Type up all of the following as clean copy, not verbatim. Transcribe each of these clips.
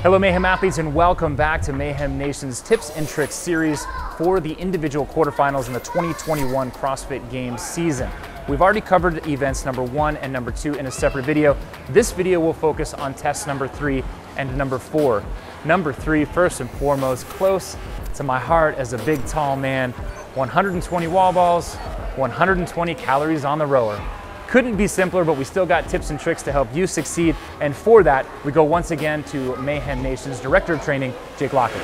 Hello Mayhem Athletes and welcome back to Mayhem Nation's Tips and Tricks series for the individual quarterfinals in the 2021 CrossFit Games season. We've already covered events number 1 and number 2 in a separate video. This video will focus on tests number 3 and number 4. Number 3, first and foremost, close to my heart as a big tall man, 120 wall balls, 120 calories on the rower. Couldn't be simpler, but we still got tips and tricks to help you succeed. And for that, we go once again to Mayhem Nation's Director of Training, Jake Lockett.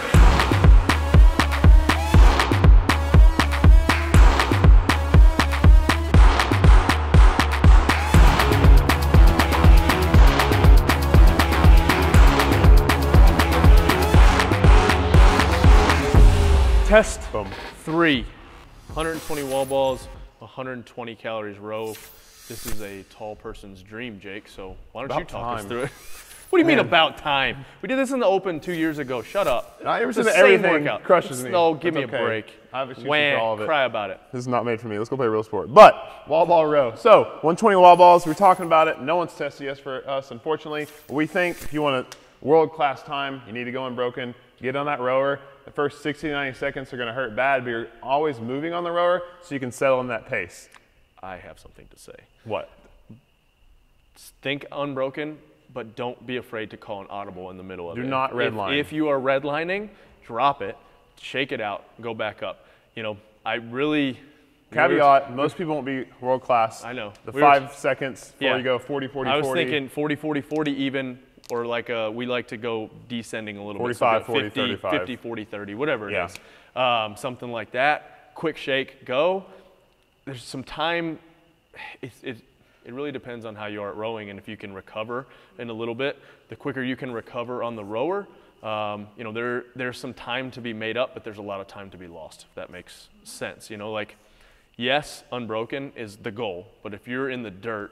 Test 3, 120 wall balls, 120 calories row. This is a tall person's dream, Jake, so why don't you talk us through it? What do you mean about time? We did this in the Open 2 years ago. Shut up. It's the same workout. Crushes me. No, give me a break. I have a for all of it. Cry about it. This is not made for me. Let's go play real sport. But wall ball row. So 120 wall balls. We're talking about it. No one's tested yes for us, unfortunately. We think if you want a world-class time, you need to go unbroken. Get on that rower. The first 60 to 90 seconds are going to hurt bad, but you're always moving on the rower so you can settle in that pace. I have something to say. What? Think unbroken, but don't be afraid to call an audible in the middle of it. Do not redline. If you are redlining, drop it, shake it out, go back up. You know, I really... Caveat, most people won't be world class. I know. The 5 seconds before you go 40, 40, 40. I was thinking 40, 40, 40 even, or like we like to go descending a little 45, bit. 40, 35. 50, 40, 30, whatever it is. Something like that. Quick shake, go. There's some time. It really depends on how you are at rowing and if you can recover in a little bit. The quicker you can recover on the rower, you know, there's some time to be made up, but there's a lot of time to be lost, if that makes sense. You know, like, yes, unbroken is the goal, but if you're in the dirt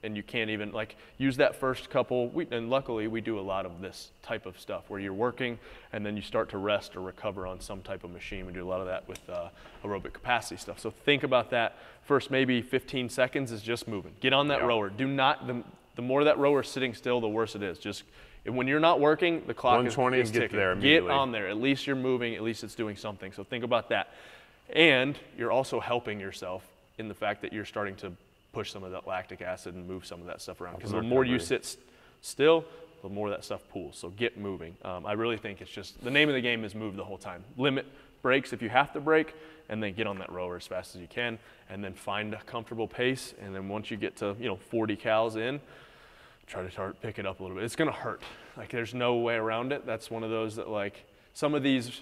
and you can't even, like, use that first couple, and luckily we do a lot of this type of stuff where you're working and then you start to rest or recover on some type of machine. We do a lot of that with aerobic capacity stuff. So think about that. First maybe 15 seconds is just moving. Get on that rower. Do not, the more that rower is sitting still, the worse it is. Just, when you're not working, the clock is ticking. There get on there. At least you're moving, at least it's doing something. So think about that. And you're also helping yourself in the fact that you're starting to push some of that lactic acid and move some of that stuff around. Because the more you sit still, the more that stuff pools. So get moving. I really think it's just, the name of the game is move the whole time. Limit breaks if you have to break, and then get on that rower as fast as you can, and then find a comfortable pace. And then once you get to, you know, 40 cals in, try to start pick it up a little bit. It's gonna hurt. Like, there's no way around it. That's one of those that, like, some of these,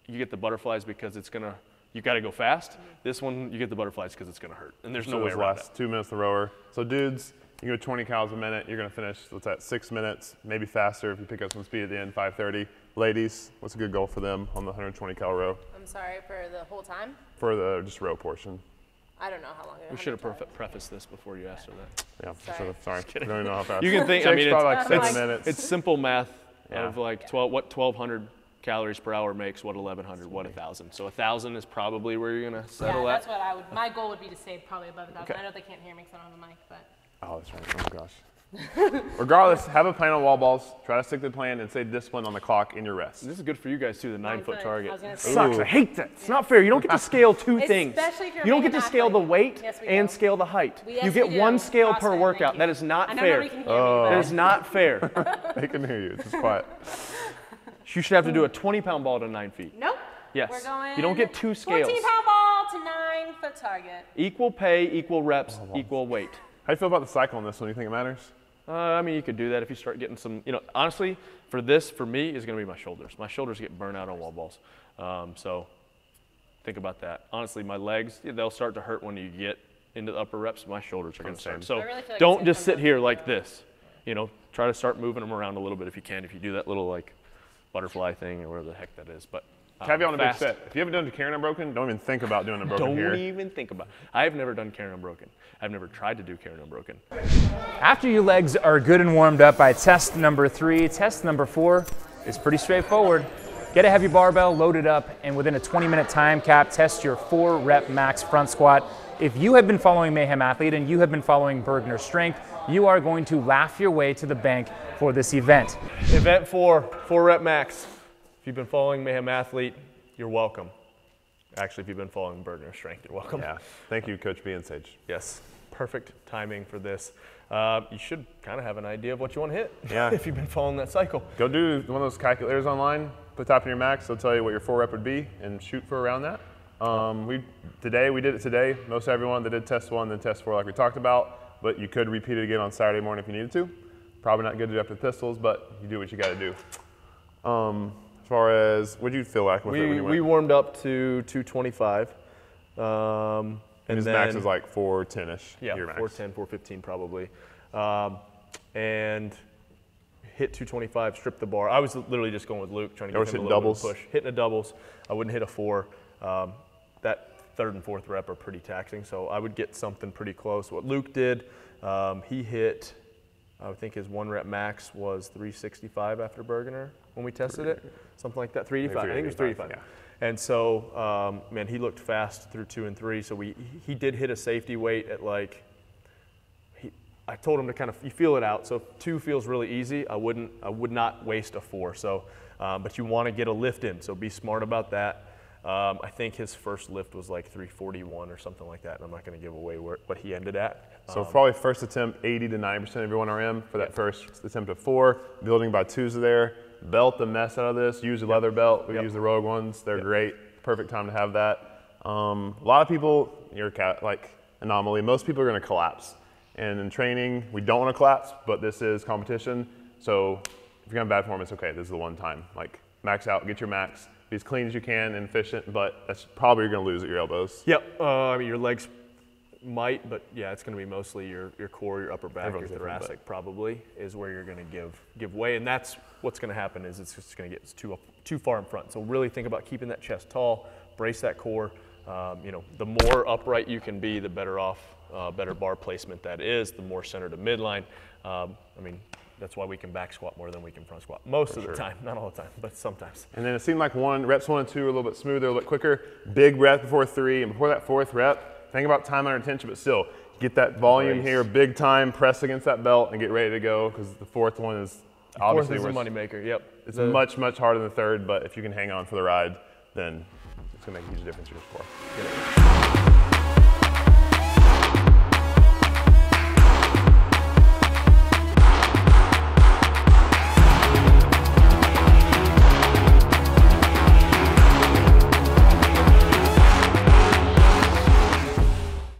you get the butterflies because it's gonna, you got to go fast. This one, you get the butterflies because it's going to hurt. And there's no way around it. Last 2 minutes the rower. So dudes, you go 20 cals a minute. You're going to finish, what's that, 6 minutes, maybe faster if you pick up some speed at the end, 5:30. Ladies, what's a good goal for them on the 120 cal row? I'm sorry, for the whole time? For the just row portion. I don't know how long. We should have prefaced this before you asked her that. Yeah, sorry. I don't even know how fast. You can think, I mean, it's probably like 7 minutes. It's simple math of like what 1,200 calories per hour makes, what 1,100, what 1,000. So 1,000 is probably where you're gonna settle that's what I would. My goal would be to stay probably above 1,000. Okay. I know they can't hear me because I don't have a mic, but. Oh, that's right. Oh gosh. Regardless, have a plan on wall balls. Try to stick to the plan and stay disciplined on the clock in your rest. This is good for you guys too. The 9-foot target. Sucks. I hate that. It's not fair. You don't get to scale two things. Especially if you're you don't get to scale the weight and scale the height. You get one scale per workout. That is not fair. That is not fair. They can hear you. It's just quiet. You should have to do a 20-pound ball to 9 feet. Nope. Yes. We're going. You don't get 2 scales. 14-pound ball to 9-foot target. Equal pay, equal reps, equal weight. How do you feel about the cycle on this one? Do you think it matters? I mean, you could do that if you start getting some, you know, honestly, for this, for me, is going to be my shoulders. My shoulders get burnt out on wall balls. So think about that. Honestly, my legs, they'll start to hurt when you get into the upper reps. My shoulders are going to start. So really don't just sit here like this. You know, try to start moving them around a little bit if you can. If you do that little, like, butterfly thing or whatever the heck that is. But caveat on a big set. If you haven't done carrying unbroken, don't even think about doing unbroken here. Don't even think about it. I've never done carrying unbroken. I've never tried to do carrying unbroken. After your legs are good and warmed up by test number 3, test number 4 is pretty straightforward. Get a heavy barbell loaded up, and within a 20-minute time cap, test your 4-rep max front squat. If you have been following Mayhem Athlete and you have been following Bergner Strength, you are going to laugh your way to the bank for this event. Event 4, 4 rep max. If you've been following Mayhem Athlete, you're welcome. Actually, if you've been following Bergner Strength, you're welcome. Yeah, thank you, Coach B and Sage. Yes, perfect timing for this. You should kind of have an idea of what you want to hit if you've been following that cycle. Go do one of those calculators online, put top in your max, they'll tell you what your 4 rep would be, and shoot for around that. We did it today. Most everyone that did test 1, then test 4 like we talked about, but you could repeat it again on Saturday morning if you needed to. Probably not good to do after pistols, but you do what you got to do. As far as, what did you feel like with it when you went? We warmed up to 225. And his max is like 410-ish. Yeah, 410, 415 probably. And hit 225, stripped the bar. I was literally just going with Luke, trying to give him a little bit of push. Hitting a doubles. I wouldn't hit a 4. That 3rd and 4th rep are pretty taxing, so I would get something pretty close. What Luke did, he hit, I think his 1 rep max was 365 after Bergner when we tested it. Something like that, 385. I think it was 385. Yeah. And so, man, he looked fast through 2 and 3. So he did hit a safety weight at like, I told him to kind of, you feel it out. So if 2 feels really easy, I would not waste a 4. So, but you want to get a lift in. So be smart about that. I think his first lift was like 341 or something like that. And I'm not going to give away what he ended at. So probably first attempt, 80 to 90% of your 1RM for that first attempt of 4. Building by 2s there. Belt the mess out of this. Use a leather belt. We use the Rogue ones. They're great. Perfect time to have that. A lot of people, you're like anomaly. Most people are going to collapse. And in training, we don't want to collapse, but this is competition. So if you're going to bad form, it's okay. This is the one time. Like max out, get your max. Be as clean as you can and efficient, but that's probably you're going to lose at your elbows. Yep. I mean, your legs might, but yeah, it's going to be mostly your core, your upper back, your thoracic probably is where you're going to give way, and that's what's going to happen is it's just going to get too far in front. So really think about keeping that chest tall, brace that core. You know, the more upright you can be, the better off, better bar placement that is. The more center to midline. I mean, that's why we can back squat more than we can front squat most of the time, not all the time, but sometimes. And then it seemed like reps 1 and 2 were a little bit smoother, a little bit quicker. Big breath before 3, and before that 4th rep. Think about time under tension, but still, get that volume here, big time, press against that belt, and get ready to go, because the 4th one is obviously a moneymaker, yep. It's much, much harder than the 3rd, but if you can hang on for the ride, then it's going to make a huge difference in your score.